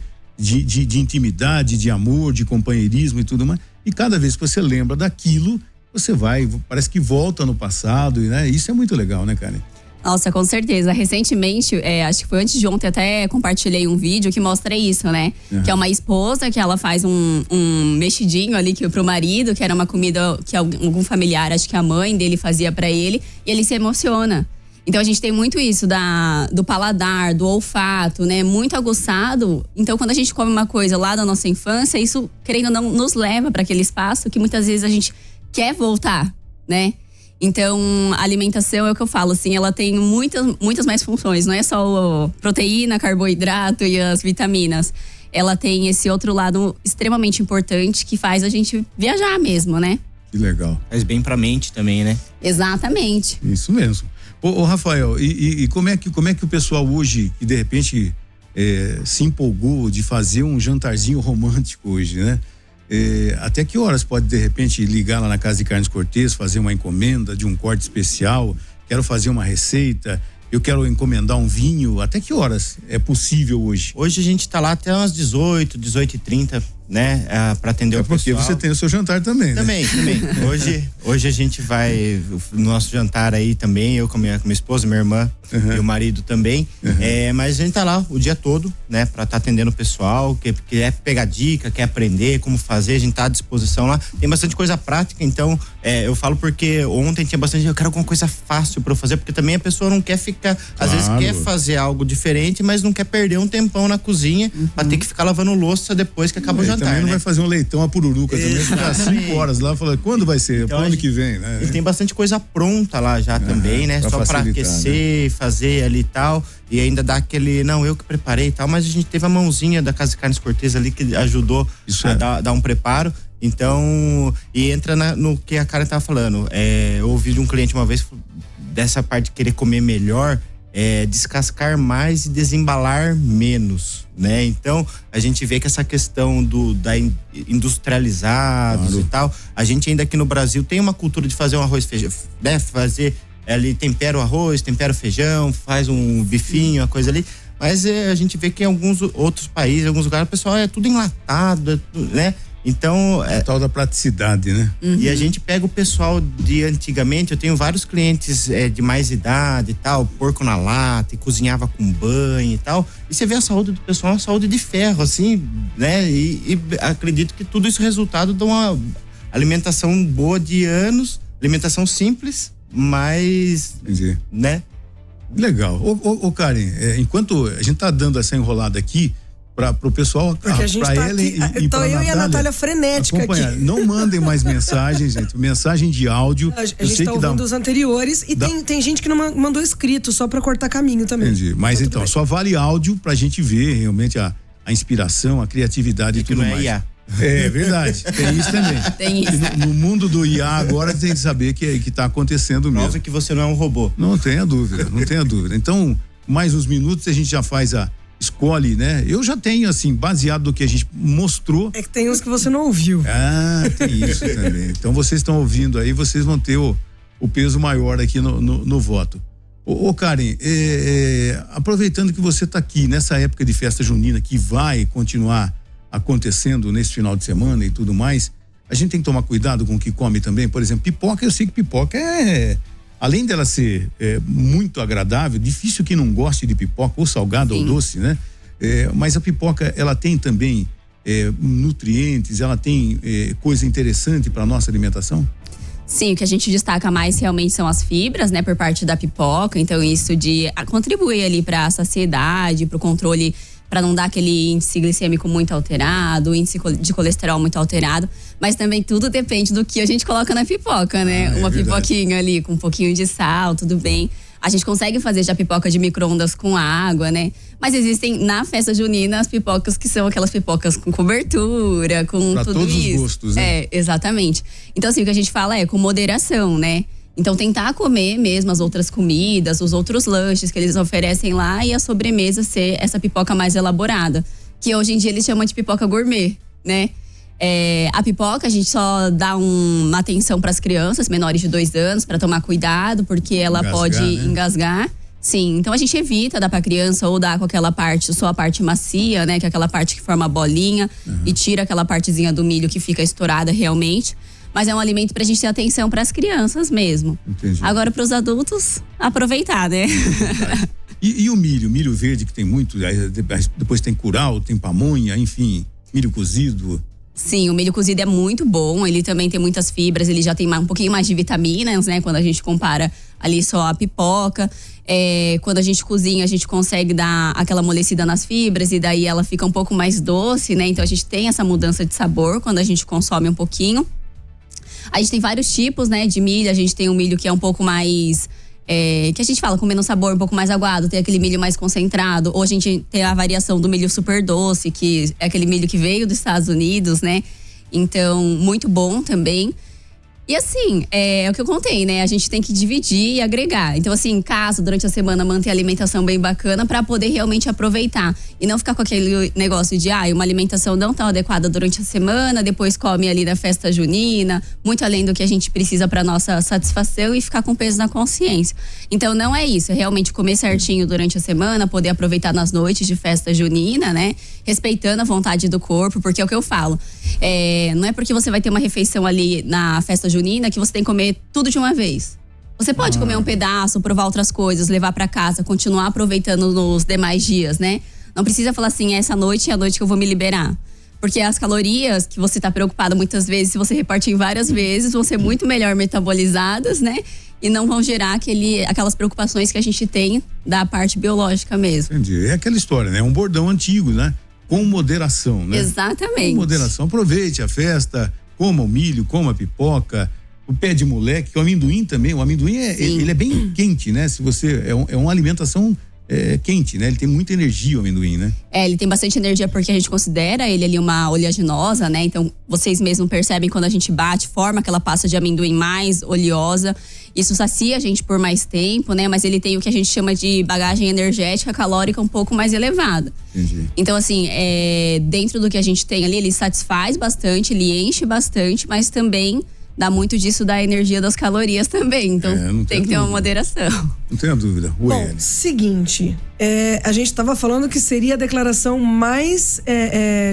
intimidade, de amor, de companheirismo e tudo mais. E cada vez que você lembra daquilo, você parece que volta no passado, né? Isso é muito legal, né, Karen? Nossa, com certeza. Recentemente, acho que foi antes de ontem, até compartilhei um vídeo que mostra isso, né? Uhum. Que é uma esposa que ela faz um mexidinho ali pro marido, que era uma comida que algum familiar, acho que a mãe dele fazia pra ele, e ele se emociona. Então a gente tem muito isso do paladar, do olfato, né? Muito aguçado. Então quando a gente come uma coisa lá da nossa infância, isso, querendo ou não, nos leva para aquele espaço que muitas vezes a gente quer voltar, né? Então, a alimentação é o que eu falo, assim, ela tem muitas mais funções. Não é só proteína, carboidrato e as vitaminas. Ela tem esse outro lado extremamente importante que faz a gente viajar mesmo, né? Que legal. Faz bem pra mente também, né? Exatamente. Isso mesmo. Ô Rafael, e como é que o pessoal hoje, que de repente se empolgou de fazer um jantarzinho romântico hoje, né? Até que horas pode de repente ligar lá na Casa de Carnes Cortês, fazer uma encomenda de um corte especial, quero fazer uma receita, eu quero encomendar um vinho, até que horas é possível hoje? Hoje a gente tá lá até umas 18h30, né, para atender o porque pessoal. Você tem o seu jantar também, né? Também. Hoje a gente vai no nosso jantar aí também, eu com minha esposa, minha irmã e o marido também. Mas a gente tá lá o dia todo, né, para estar atendendo o pessoal, que quer pegar dica, quer aprender como fazer, a gente tá à disposição lá. Tem bastante coisa prática, então eu falo porque ontem tinha bastante, eu quero alguma coisa fácil para eu fazer, porque também a pessoa não quer ficar, às vezes quer fazer algo diferente, mas não quer perder um tempão na cozinha pra ter que ficar lavando louça depois que acaba o jantar. Também não né? vai fazer um leitão a pururuca também, ficar 5 horas lá, falando, quando vai ser? Então, pro ano que vem, né? E tem bastante coisa pronta lá já também, né? Só pra aquecer, né? Fazer ali e tal, e ainda dá aquele, não, eu que preparei e tal, mas a gente teve a mãozinha da Casa de Carnes Cortês ali que ajudou dar um preparo. Então, e entra no que a Karen tava falando. Eu ouvi de um cliente uma vez dessa parte de querer comer melhor, descascar mais e desembalar menos, né? Então, a gente vê que essa questão da industrializados e tal, a gente ainda aqui no Brasil tem uma cultura de fazer um arroz feijão, né? Fazer ali, tempera o arroz, tempera o feijão, faz um bifinho, uma coisa ali. Mas a gente vê que em alguns outros países, em alguns lugares, o pessoal é tudo enlatado, né? Então, tal da praticidade, né? E a gente pega o pessoal de antigamente, eu tenho vários clientes de mais idade e tal, porco na lata, e cozinhava com banho e tal, e você vê a saúde do pessoal, uma saúde de ferro, assim, né? E acredito que tudo isso é resultado de uma alimentação boa de anos, alimentação simples, mas, né? Legal. Ô Karen, enquanto a gente tá dando essa enrolada aqui, pro pessoal, porque a gente tá Ellen aqui, então eu e a Natália frenética aqui. Não mandem mais mensagens, gente. Mensagem de áudio. A gente tá ouvindo os anteriores e tem gente que não mandou escrito, só pra cortar caminho também. Entendi. Mas então, só vale áudio pra gente ver realmente a inspiração, a criatividade e tudo mais. É verdade, tem isso também. Tem isso. No mundo do IA agora tem que saber que tá acontecendo mesmo. Prova que você não é um robô. Não tenha dúvida. Então, mais uns minutos a gente já faz escolhe, né? Eu já tenho, assim, baseado no que a gente mostrou. É que tem uns que você não ouviu. Tem isso também. Então vocês estão ouvindo aí, vocês vão ter o peso maior aqui no voto. Ô Karen, aproveitando que você está aqui nessa época de festa junina que vai continuar acontecendo nesse final de semana e tudo mais, a gente tem que tomar cuidado com o que come também. Por exemplo, pipoca, eu sei que pipoca além dela ser muito agradável, difícil que não goste de pipoca, ou salgada ou doce, né? Mas a pipoca, ela tem também nutrientes, ela tem coisa interessante para nossa alimentação? Sim, o que a gente destaca mais realmente são as fibras, né, por parte da pipoca. Então, isso de contribuir ali para a saciedade, para o controle, para não dar aquele índice glicêmico muito alterado, índice de colesterol muito alterado. Mas também tudo depende do que a gente coloca na pipoca, né? Uma pipoquinha ali com um pouquinho de sal, tudo bem. A gente consegue fazer já pipoca de micro-ondas com água, né? Mas existem na festa junina as pipocas que são aquelas pipocas com cobertura, com pra tudo todos isso. Os gostos, né? Exatamente. Então, assim, o que a gente fala com moderação, né? Então, tentar comer mesmo as outras comidas, os outros lanches que eles oferecem lá e a sobremesa ser essa pipoca mais elaborada. Que hoje em dia eles chamam de pipoca gourmet, né? A pipoca a gente só dá uma atenção para as crianças menores de 2 anos para tomar cuidado, porque ela pode engasgar. Sim, então a gente evita dar para criança ou dar com aquela parte, só a parte macia, né? Que é aquela parte que forma bolinha e tira aquela partezinha do milho que fica estourada realmente. Mas é um alimento pra gente ter atenção para as crianças mesmo. Entendi. Agora para os adultos, aproveitar, né? E o milho verde que tem muito, depois tem curau, tem pamonha, enfim, milho cozido. Sim, o milho cozido é muito bom, ele também tem muitas fibras, ele já tem um pouquinho mais de vitaminas, né? Quando a gente compara ali só a pipoca. Quando a gente cozinha, a gente consegue dar aquela amolecida nas fibras e daí ela fica um pouco mais doce, né? Então a gente tem essa mudança de sabor quando a gente consome um pouquinho. A gente tem vários tipos, né, de milho. A gente tem um milho que é um pouco mais, que a gente fala com menos sabor, um pouco mais aguado. Tem aquele milho mais concentrado. Ou a gente tem a variação do milho super doce, que é aquele milho que veio dos Estados Unidos, né? Então, muito bom também. E assim, é o que eu contei, né? A gente tem que dividir e agregar. Então, assim, em casa, durante a semana, manter a alimentação bem bacana para poder realmente aproveitar. E não ficar com aquele negócio de, uma alimentação não tão adequada durante a semana, depois come ali na festa junina, muito além do que a gente precisa para nossa satisfação e ficar com peso na consciência. Então, não é isso. É realmente comer certinho durante a semana, poder aproveitar nas noites de festa junina, né? Respeitando a vontade do corpo, porque é o que eu falo. Não é porque você vai ter uma refeição ali na festa junina que você tem que comer tudo de uma vez. Você pode comer um pedaço, provar outras coisas, levar para casa, continuar aproveitando nos demais dias, né? Não precisa falar assim, essa noite é a noite que eu vou me liberar. Porque as calorias que você tá preocupada muitas vezes, se você repartir várias vezes, vão ser muito melhor metabolizadas, né? E não vão gerar aquelas preocupações que a gente tem da parte biológica mesmo. Entendi. É aquela história, né? É um bordão antigo, né? Com moderação, né? Exatamente. Com moderação. Aproveite a festa, coma o milho, coma a pipoca, o pé de moleque, o amendoim também. O amendoim ele é bem quente, né? Se você é uma alimentação quente, né? Ele tem muita energia, o amendoim, né? Ele tem bastante energia porque a gente considera ele ali uma oleaginosa, né? Então, vocês mesmos percebem quando a gente bate, forma aquela pasta de amendoim mais oleosa. Isso sacia a gente por mais tempo, né? Mas ele tem o que a gente chama de bagagem energética calórica um pouco mais elevada. Entendi. Então, assim, dentro do que a gente tem ali, ele satisfaz bastante, ele enche bastante, mas também dá muito disso da energia das calorias também. Então, tem que ter uma moderação. Não tenho dúvida. Bom, seguinte, a gente estava falando que seria a declaração mais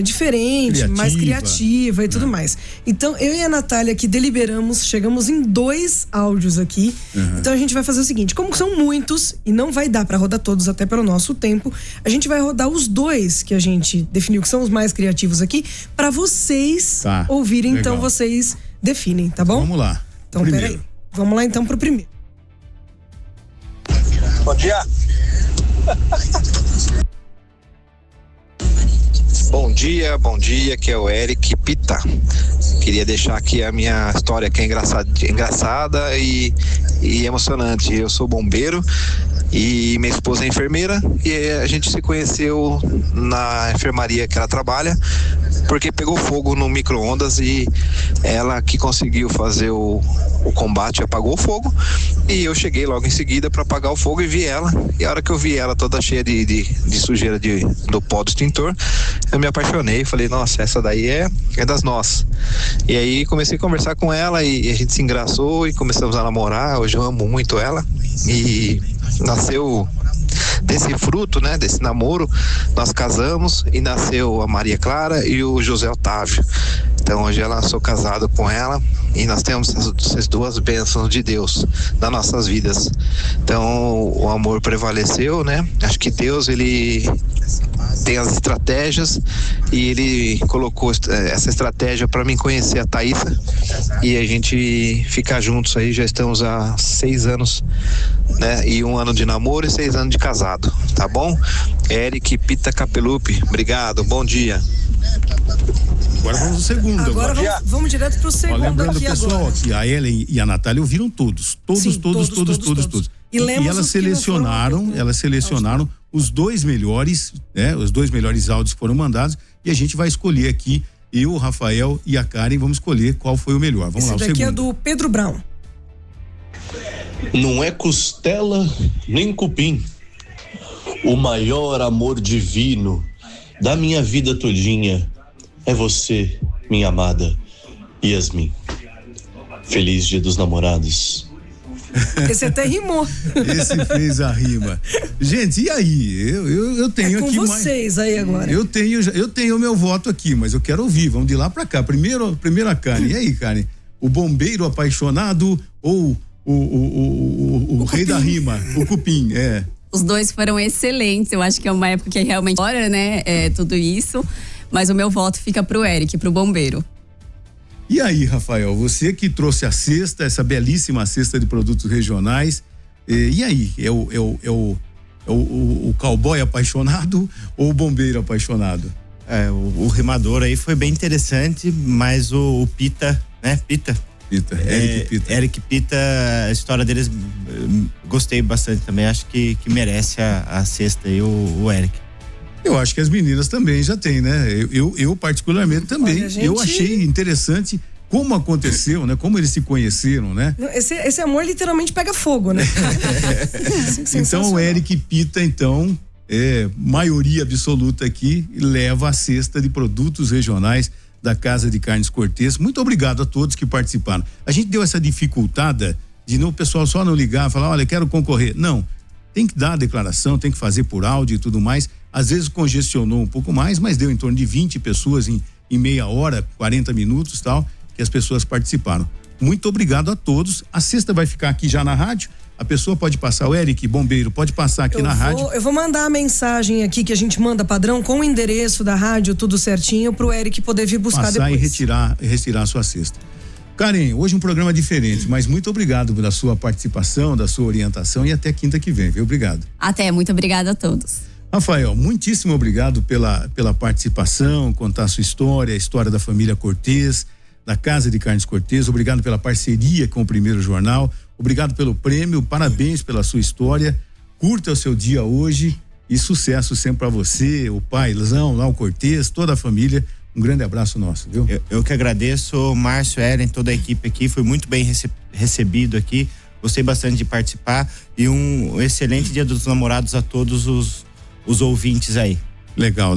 diferente, mais criativa e tudo mais. Então, eu e a Natália aqui deliberamos, chegamos em 2 áudios aqui. Então, a gente vai fazer o seguinte, como são muitos e não vai dar para rodar todos até pelo nosso tempo, a gente vai rodar os 2 que a gente definiu que são os mais criativos aqui, para vocês ouvirem. Legal. Então, vocês definem, tá bom? Vamos lá. Então, peraí. Vamos lá então pro primeiro. Bom dia. Bom dia, que é o Eric Pita. Queria deixar aqui a minha história que é engraçada e emocionante. Eu sou bombeiro e minha esposa é enfermeira e a gente se conheceu na enfermaria que ela trabalha porque pegou fogo no micro-ondas e ela que conseguiu fazer o combate apagou o fogo e eu cheguei logo em seguida para apagar o fogo e vi ela, e a hora que eu vi ela toda cheia de sujeira do pó do extintor, eu me apaixonei, falei, nossa, essa daí é das nossas. E aí comecei a conversar com ela e a gente se engraçou e começamos a namorar. Hoje eu amo muito ela e nasceu desse fruto, né, desse namoro, nós casamos e nasceu a Maria Clara e o José Otávio. Então hoje sou casado com ela e nós temos essas 2 bênçãos de Deus nas nossas vidas. Então o amor prevaleceu, né? Acho que Deus, ele tem as estratégias e ele colocou essa estratégia para mim conhecer a Thaísa e a gente ficar juntos aí. Já estamos há 6 anos, né? E 1 ano de namoro e 6 anos de casado, tá bom? Eric Pita Capelupi, obrigado, bom dia. Agora vamos ao segundo. Agora vamos direto pro segundo. Lembrando, aqui pessoal, agora. que a Ellen e a Natália ouviram todos. Todos. E elas selecionaram os 2 melhores, né? Os 2 melhores áudios foram mandados e a gente vai escolher aqui, eu, o Rafael e a Karen, vamos escolher qual foi o melhor. Vamos lá, o segundo. Esse daqui é do Pedro Brown. Não é costela nem cupim. O maior amor divino da minha vida todinha é você, minha amada Yasmin. Feliz Dia dos Namorados. Esse até rimou. Esse fez a rima. Gente, e aí? Eu tenho com aqui vocês aí agora. Eu tenho o meu voto aqui, mas eu quero ouvir. Vamos de lá pra cá. Primeiro a Karen. E aí, Karen? O bombeiro apaixonado ou o rei da rima? O cupim, Os 2 foram excelentes. Eu acho que é uma época que realmente hora, né? Tudo isso. Mas o meu voto fica pro Eric, pro bombeiro. E aí, Rafael, você que trouxe a cesta, essa belíssima cesta de produtos regionais, e aí, é o cowboy apaixonado ou o bombeiro apaixonado? O rimador aí foi bem interessante, mas o Pita, né? Eric Pita, a história deles, gostei bastante também, acho que merece a cesta aí, o Eric. Eu acho que as meninas também já têm, né? Eu particularmente também. Olha, eu achei interessante como aconteceu, né? Como eles se conheceram, né? Esse amor literalmente pega fogo, né? Então o Eric Pita, então, maioria absoluta aqui, leva a cesta de produtos regionais da Casa de Carnes Cortês. Muito obrigado a todos que participaram. A gente deu essa dificultada de o pessoal só não ligar, falar, olha, quero concorrer. Não, tem que dar a declaração, tem que fazer por áudio e tudo mais. Às vezes congestionou um pouco mais, mas deu em torno de 20 pessoas em meia hora, 40 minutos, tal, que as pessoas participaram. Muito obrigado a todos. A cesta vai ficar aqui já na rádio. A pessoa pode passar, o Eric Bombeiro pode passar aqui na rádio. Eu vou mandar a mensagem aqui que a gente manda padrão com o endereço da rádio, tudo certinho, pro Eric poder vir buscar passar depois. E retirar a sua cesta. Karen, hoje um programa diferente, mas muito obrigado pela sua participação, da sua orientação e até quinta que vem, viu? Obrigado. Até, muito obrigada a todos. Rafael, muitíssimo obrigado pela participação, contar a sua história, a história da família Cortês, da Casa de Carnes Cortês. Obrigado pela parceria com o Primeiro Jornal. Obrigado pelo prêmio, parabéns pela sua história. Curta o seu dia hoje e sucesso sempre para você, o paizão lá, o Cortês, toda a família. Um grande abraço nosso, viu? Eu que agradeço, Márcio, Ellen, toda a equipe aqui, foi muito bem recebido aqui, gostei bastante de participar e um excelente Dia dos Namorados a todos os ouvintes aí. Legal.